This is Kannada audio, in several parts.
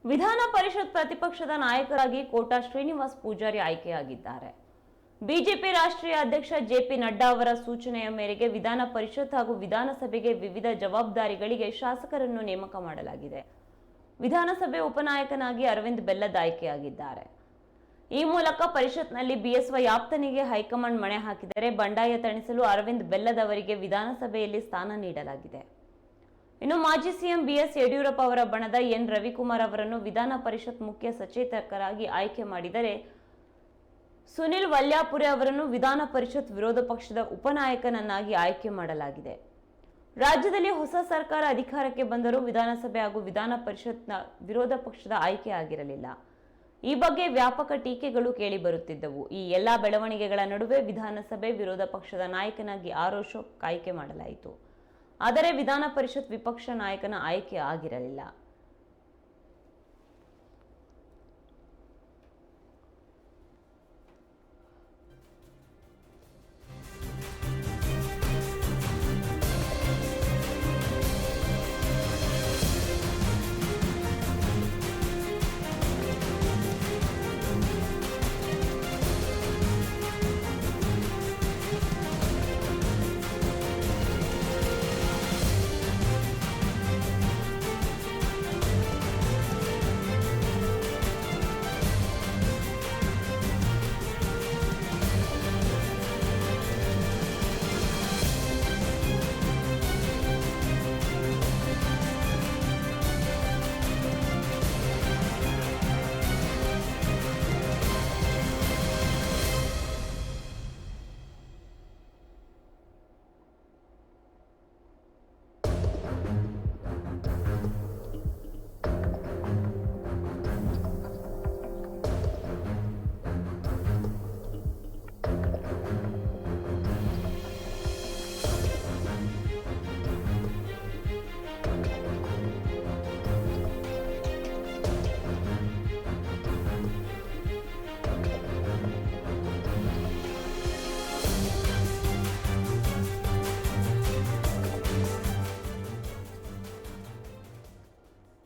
ವಿಧಾನ ಪರಿಷತ್ ಪ್ರತಿಪಕ್ಷದ ನಾಯಕರಾಗಿ ಕೋಟಾ ಶ್ರೀನಿವಾಸ್ ಪೂಜಾರಿ ಆಯ್ಕೆಯಾಗಿದ್ದಾರೆ. ಬಿಜೆಪಿ ರಾಷ್ಟ್ರೀಯ ಅಧ್ಯಕ್ಷ ಜೆಪಿ ನಡ್ಡಾ ಅವರ ಸೂಚನೆಯ ಮೇರೆಗೆ ವಿಧಾನ ಪರಿಷತ್ ಹಾಗೂ ವಿಧಾನಸಭೆಗೆ ವಿವಿಧ ಜವಾಬ್ದಾರಿಗಳಿಗೆ ಶಾಸಕರನ್ನು ನೇಮಕ ಮಾಡಲಾಗಿದೆ. ವಿಧಾನಸಭೆ ಉಪನಾಯಕನಾಗಿ ಅರವಿಂದ್ ಬೆಲ್ಲದ್ ಆಯ್ಕೆಯಾಗಿದ್ದಾರೆ. ಈ ಮೂಲಕ ಪರಿಷತ್ನಲ್ಲಿ ಬಿಎಸ್ವೈ ಆಪ್ತನಿಗೆ ಹೈಕಮಾಂಡ್ ಮಣೆ ಹಾಕಿದರೆ ಬಂಡಾಯ ತಣಿಸಲು ಅರವಿಂದ್ ಬೆಲ್ಲದ್ ಅವರಿಗೆ ವಿಧಾನಸಭೆಯಲ್ಲಿ ಸ್ಥಾನ ನೀಡಲಾಗಿದೆ. ಇನ್ನು ಮಾಜಿ ಸಿಎಂ ಬಿಎಸ್ ಯಡಿಯೂರಪ್ಪ ಅವರ ಬಣದ ಎನ್ ರವಿಕುಮಾರ್ ಅವರನ್ನು ವಿಧಾನ ಪರಿಷತ್ ಮುಖ್ಯ ಸಚೇತಕರಾಗಿ ಆಯ್ಕೆ ಮಾಡಿದರೆ ಸುನಿಲ್ ವಲ್ಯಾಪುರೆ ಅವರನ್ನು ವಿಧಾನ ಪರಿಷತ್ ವಿರೋಧ ಪಕ್ಷದ ಉಪನಾಯಕನನ್ನಾಗಿ ಆಯ್ಕೆ ಮಾಡಲಾಗಿದೆ. ರಾಜ್ಯದಲ್ಲಿ ಹೊಸ ಸರ್ಕಾರ ಅಧಿಕಾರಕ್ಕೆ ಬಂದರೂ ವಿಧಾನಸಭೆ ಹಾಗೂ ವಿಧಾನ ಪರಿಷತ್ನ ವಿರೋಧ ಪಕ್ಷದ ಆಯ್ಕೆ ಆಗಿರಲಿಲ್ಲ. ಈ ಬಗ್ಗೆ ವ್ಯಾಪಕ ಟೀಕೆಗಳು ಕೇಳಿಬರುತ್ತಿದ್ದವು. ಈ ಎಲ್ಲಾ ಬೆಳವಣಿಗೆಗಳ ನಡುವೆ ವಿಧಾನಸಭೆ ವಿರೋಧ ಪಕ್ಷದ ನಾಯಕನಾಗಿ ಆರ್ ಅಶೋಕ್ ಆಯ್ಕೆ ಮಾಡಲಾಯಿತು. ಆದರೆ ವಿಧಾನ ಪರಿಷತ್ ವಿಪಕ್ಷ ನಾಯಕನ ಆಯ್ಕೆ ಆಗಿರಲಿಲ್ಲ.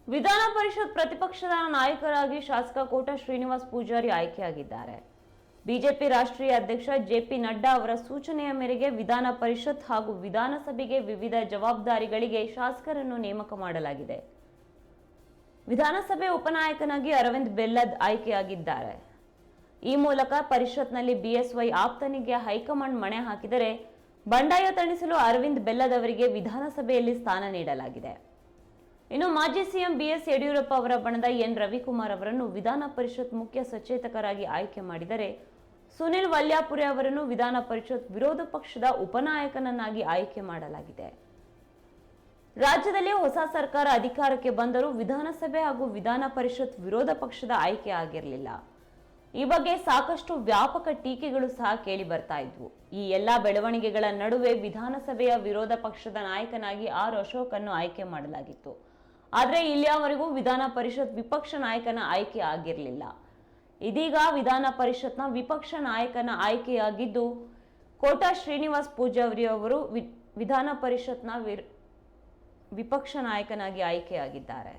ವಿಧಾನ ಪರಿಷತ್ ಪ್ರತಿಪಕ್ಷದ ನಾಯಕರಾಗಿ ಶಾಸಕ ಕೋಟಾ ಶ್ರೀನಿವಾಸ್ ಪೂಜಾರಿ ಆಯ್ಕೆಯಾಗಿದ್ದಾರೆ. ಬಿಜೆಪಿ ರಾಷ್ಟ್ರೀಯ ಅಧ್ಯಕ್ಷ ಜೆಪಿ ನಡ್ಡಾ ಅವರ ಸೂಚನೆಯ ಮೇರೆಗೆ ವಿಧಾನ ಪರಿಷತ್ ಹಾಗೂ ವಿಧಾನಸಭೆಗೆ ವಿವಿಧ ಜವಾಬ್ದಾರಿಗಳಿಗೆ ಶಾಸಕರನ್ನು ನೇಮಕ ಮಾಡಲಾಗಿದೆ. ವಿಧಾನಸಭೆ ಉಪನಾಯಕನಾಗಿ ಅರವಿಂದ್ ಬೆಲ್ಲದ್ ಆಯ್ಕೆಯಾಗಿದ್ದಾರೆ. ಈ ಮೂಲಕ ಪರಿಷತ್ನಲ್ಲಿ ಬಿಎಸ್ವೈ ಆಪ್ತನಿಗೆ ಹೈಕಮಾಂಡ್ ಮಣೆ ಹಾಕಿದರೆ ಬಂಡಾಯ ತಣಿಸಲು ಅರವಿಂದ್ ಬೆಲ್ಲದ್ ಅವರಿಗೆ ವಿಧಾನಸಭೆಯಲ್ಲಿ ಸ್ಥಾನ ನೀಡಲಾಗಿದೆ. ಇನ್ನು ಮಾಜಿ ಸಿಎಂ ಬಿಎಸ್ ಯಡಿಯೂರಪ್ಪ ಅವರ ಬಣದ ಎನ್ ರವಿಕುಮಾರ್ ಅವರನ್ನು ವಿಧಾನ ಪರಿಷತ್ ಮುಖ್ಯ ಸಚೇತಕರಾಗಿ ಆಯ್ಕೆ ಮಾಡಿದರೆ ಸುನಿಲ್ ವಲ್ಯಾಪುರೆ ಅವರನ್ನು ವಿಧಾನ ಪರಿಷತ್ ವಿರೋಧ ಪಕ್ಷದ ಉಪನಾಯಕನನ್ನಾಗಿ ಆಯ್ಕೆ ಮಾಡಲಾಗಿದೆ. ರಾಜ್ಯದಲ್ಲಿ ಹೊಸ ಸರ್ಕಾರ ಅಧಿಕಾರಕ್ಕೆ ಬಂದರೂ ವಿಧಾನಸಭೆ ಹಾಗೂ ವಿಧಾನ ಪರಿಷತ್ ವಿರೋಧ ಪಕ್ಷದ ಆಯ್ಕೆ ಆಗಿರಲಿಲ್ಲ. ಈ ಬಗ್ಗೆ ಸಾಕಷ್ಟು ವ್ಯಾಪಕ ಟೀಕೆಗಳು ಸಹ ಕೇಳಿ ಬರ್ತಾ ಇದ್ವು. ಈ ಎಲ್ಲಾ ಬೆಳವಣಿಗೆಗಳ ನಡುವೆ ವಿಧಾನಸಭೆಯ ವಿರೋಧ ಪಕ್ಷದ ನಾಯಕನಾಗಿ ಆರ್ ಅಶೋಕ್ ಅನ್ನು ಆಯ್ಕೆ ಮಾಡಲಾಗಿತ್ತು. ಆದರೆ ಇಲ್ಲಿಯವರೆಗೂ ವಿಧಾನ ಪರಿಷತ್ ವಿಪಕ್ಷ ನಾಯಕನ ಆಯ್ಕೆ ಆಗಿರಲಿಲ್ಲ. ಇದೀಗ ವಿಧಾನ ಪರಿಷತ್ನ ವಿಪಕ್ಷ ನಾಯಕನ ಆಯ್ಕೆಯಾಗಿದ್ದು ಕೋಟಾ ಶ್ರೀನಿವಾಸ್ ಪೂಜಾರಿ ಅವರು ವಿಧಾನ ಪರಿಷತ್ನ ವಿಪಕ್ಷ ನಾಯಕನಾಗಿ ಆಯ್ಕೆಯಾಗಿದ್ದಾರೆ.